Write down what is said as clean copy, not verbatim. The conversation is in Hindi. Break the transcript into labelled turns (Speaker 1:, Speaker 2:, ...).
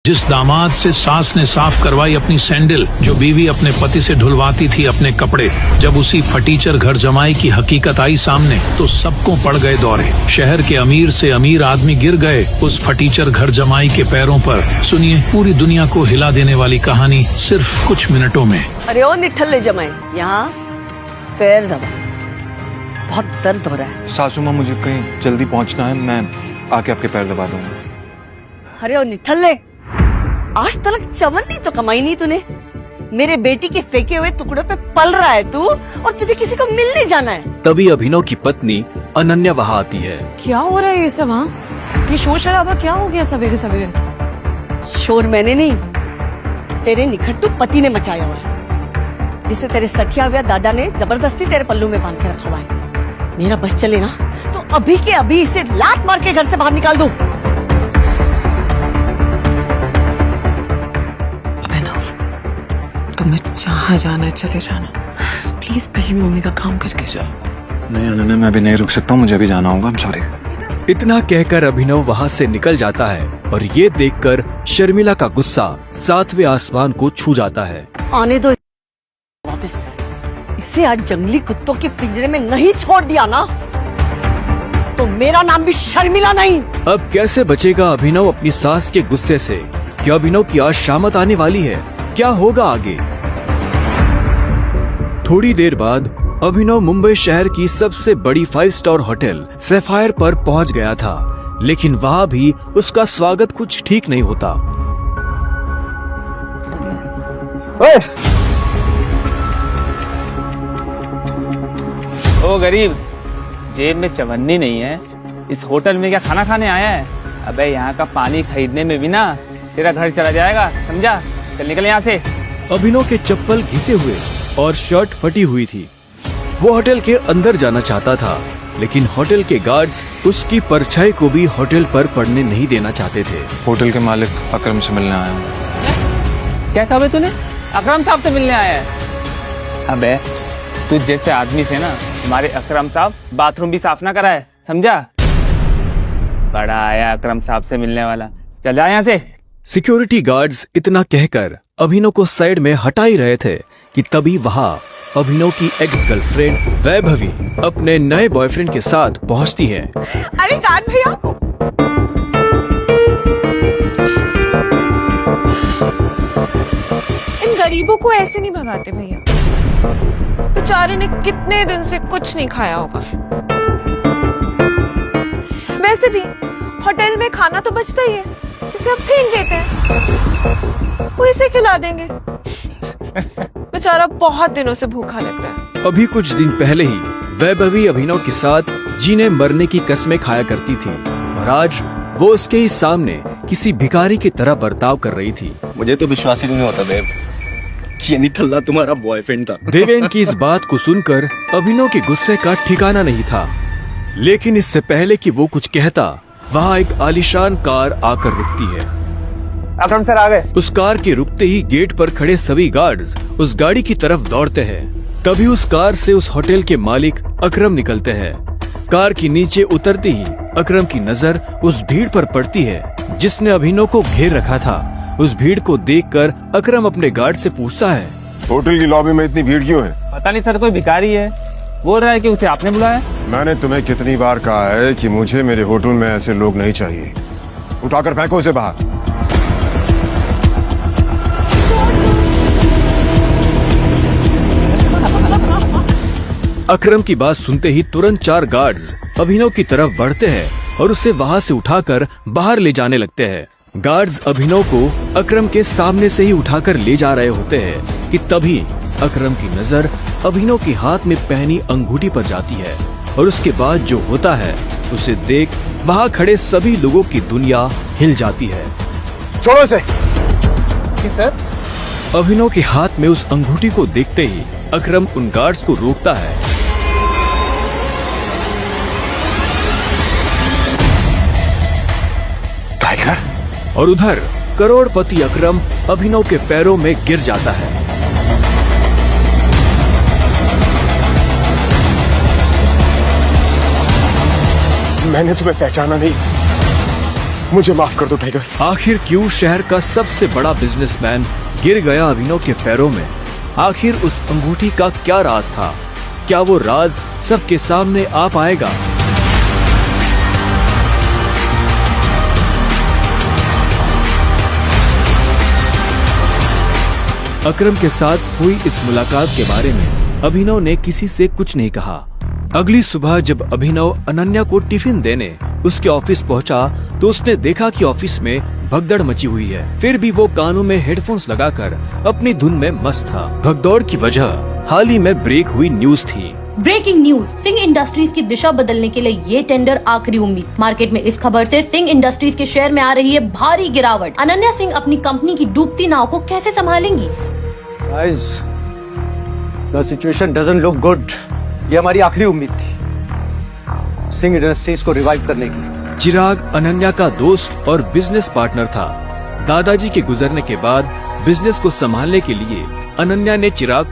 Speaker 1: जिस दामाद से सास ने साफ करवाई अपनी सैंडल, जो बीवी अपने पति से धुलवाती थी अपने कपड़े, जब उसी फटीचर घर जमाई की हकीकत आई सामने तो सबको पड़ गए दौरे। शहर के अमीर से अमीर आदमी गिर गए उस फटीचर घर जमाई के पैरों पर। सुनिए पूरी दुनिया को हिला देने वाली कहानी सिर्फ कुछ मिनटों में।
Speaker 2: अरे ओ निठल्ले जमाई, यहाँ पैर दबा, बहुत दर्द हो रहा है।
Speaker 3: सासू माँ, मुझे कहीं जल्दी पहुँचना है, मैं आके आपके पैर दबा दूंगा।
Speaker 2: अरे ओ निठल्ले, आज तक चवन्नी तो कमाई नहीं तूने। मेरे बेटी के फेंके हुए टुकड़ों पे पल रहा है तू, और तुझे किसी को मिलने जाना है।
Speaker 4: तभी अभिनव की पत्नी अनन्या वहाँ आती है।
Speaker 5: क्या हो रहा है ये सब? हाँ, ये शोर शराबा क्या हो गया सवेरे सवेरे?
Speaker 2: शोर मैंने नहीं, तेरे निखट्टू पति ने मचाया हुआ है, जिसे तेरे सठिया हुआ दादा ने जबरदस्ती तेरे पल्लू में बांध के रखा हुआ है। मेरा बस चले ना तो अभी के अभी इसे लात मार के घर से बाहर निकाल दो।
Speaker 5: तुम्हें जहाँ जाना है चले जाना, प्लीज पहले मम्मी का काम करके जाओ।
Speaker 3: नहीं अनन्या, मैं अभी नहीं रुक सकता हूँ, मुझे अभी जाना होगा। I'm sorry।
Speaker 4: इतना कहकर अभिनव वहाँ से निकल जाता है और ये देखकर शर्मिला का गुस्सा सातवें आसमान को छू जाता है।
Speaker 2: आने दो वापस, इसे आज जंगली कुत्तों के पिंजरे में नहीं छोड़ दिया ना तो मेरा नाम भी शर्मिला नहीं।
Speaker 4: अब कैसे बचेगा अभिनव अपनी सास के गुस्से से? क्या अभिनव की आज शामत आने वाली है? क्या होगा आगे? थोड़ी देर बाद अभिनव मुंबई शहर की सबसे बड़ी 5 स्टार होटल सैफायर पर पहुंच गया था, लेकिन वहां भी उसका स्वागत कुछ ठीक नहीं होता।
Speaker 6: ओ गरीब, जेब में चवन्नी नहीं है, इस होटल में क्या खाना खाने आया है? अबे यहाँ का पानी खरीदने में भी ना तेरा घर चला जाएगा, समझा? चल निकल यहाँ से।
Speaker 4: अभिनव के चप्पल घिसे हुए और शर्ट फटी हुई थी। वो होटल के अंदर जाना चाहता था, लेकिन होटल के गार्ड्स उसकी परछाई को भी होटल पर पड़ने नहीं देना चाहते थे।
Speaker 3: होटल के मालिक अकरम से मिलने आया हूँ।
Speaker 6: क्या कहा बे तूने? अकरम साहब से मिलने आया है? अबे तू जैसे आदमी से ना हमारे अकरम साहब बाथरूम भी साफ ना कराए, समझा? बड़ा आया अकरम साहब से मिलने वाला, चल जा यहाँ से।
Speaker 4: सिक्योरिटी गार्ड्स इतना कहकर अभिनव को साइड में हटा ही रहे थे कि तभी वहाँ अभिनव की एक्स गर्लफ्रेंड वैभवी अपने नए बॉयफ्रेंड के साथ पहुँचती है।
Speaker 5: अरे गार्ड भैया, इन गरीबों को ऐसे नहीं भगाते भैया, बेचारे ने कितने दिन से कुछ नहीं खाया होगा। वैसे भी होटल में खाना तो बचता ही है, जिसे हम फेंक देते हैं, वो इसे खिला देंगे। बेचारा बहुत दिनों से भूखा लग रहा है।
Speaker 4: अभी कुछ दिन पहले ही वैभवी अभिनव के साथ जीने मरने की कस्में खाया करती थी, और आज वो उसके ही सामने किसी भिखारी की तरह बर्ताव कर रही थी।
Speaker 7: मुझे तो विश्वास ही नहीं होता देव, ये निठल्ला तुम्हारा बॉयफ्रेंड था।
Speaker 4: देवेन की इस बात को सुनकर अभिनव के गुस्से का ठिकाना नहीं था, लेकिन इससे पहले कि वो कुछ कहता, वहाँ एक आलीशान कार आकर रुकती है।
Speaker 6: अकरम सर आ गए।
Speaker 4: उस कार के रुकते ही गेट पर खड़े सभी गार्ड्स उस गाड़ी की तरफ दौड़ते हैं। तभी उस कार से उस होटल के मालिक अकरम निकलते हैं। कार की नीचे उतरते ही अकरम की नजर उस भीड़ पर पड़ती है जिसने अभिनव को घेर रखा था। उस भीड़ को देखकर अकरम अपने गार्ड से पूछता है,
Speaker 8: होटल की लॉबी में इतनी भीड़ क्यों है?
Speaker 6: पता नहीं सर, कोई भिखारी है, बोल रहा है कि उसे आपने बुलाया।
Speaker 8: मैंने तुम्हें कितनी बार कहा है कि मुझे मेरे होटल में ऐसे लोग नहीं चाहिए। उठाकर फेंको उसे बाहर।
Speaker 4: अकरम की बात सुनते ही तुरंत 4 गार्ड्स अभिनव की तरफ बढ़ते हैं और उसे वहां से उठाकर बाहर ले जाने लगते हैं। गार्ड्स अभिनव को अकरम के सामने से ही उठाकर ले जा रहे होते हैं कि तभी अकरम की नजर अभिनव के हाथ में पहनी अंगूठी पर जाती है, और उसके बाद जो होता है उसे देख वहाँ खड़े सभी लोगों की दुनिया हिल जाती है।
Speaker 8: छोड़ो इसे।
Speaker 6: सर,
Speaker 4: अभिनव के हाथ में उस अंगूठी को देखते ही अकरम उन गार्ड्स को रोकता है।
Speaker 8: टाइगर।
Speaker 4: और उधर करोड़पति अकरम अभिनव के पैरों में गिर जाता है।
Speaker 8: मैंने तुम्हें पहचाना नहीं, मुझे माफ कर दो टाइगर।
Speaker 4: आखिर क्यों शहर का सबसे बड़ा बिजनेसमैन गिर गया अभिनव के पैरों में? आखिर उस अंगूठी का क्या राज था? क्या वो राज सबके सामने आ पाएगा? अकरम के साथ हुई इस मुलाकात के बारे में अभिनव ने किसी से कुछ नहीं कहा। अगली सुबह जब अभिनव अनन्या को टिफिन देने उसके ऑफिस पहुंचा तो उसने देखा कि ऑफिस में भगदड़ मची हुई है। फिर भी वो कानों में हेडफोन्स लगाकर अपनी धुन में मस्त था। भगदौड़ की वजह हाल ही में ब्रेक हुई न्यूज थी।
Speaker 9: ब्रेकिंग न्यूज, सिंह इंडस्ट्रीज की दिशा बदलने के लिए ये टेंडर आखिरी उम्मीद। मार्केट में इस खबर से सिंह इंडस्ट्रीज के शेयर में आ रही है भारी गिरावट। अनन्या सिंह अपनी कंपनी की डूबती नाव को कैसे संभालेंगी?
Speaker 7: Guys, the situation doesn't look good. ये हमारी आखिरी उम्मीद थी सिंह इंडस्ट्रीज को रिवाइव करने की।
Speaker 4: चिराग अनन्या का दोस्त और बिजनेस पार्टनर था। दादाजी के गुजरने के बाद बिजनेस को संभालने के लिए अनन्या ने चिराग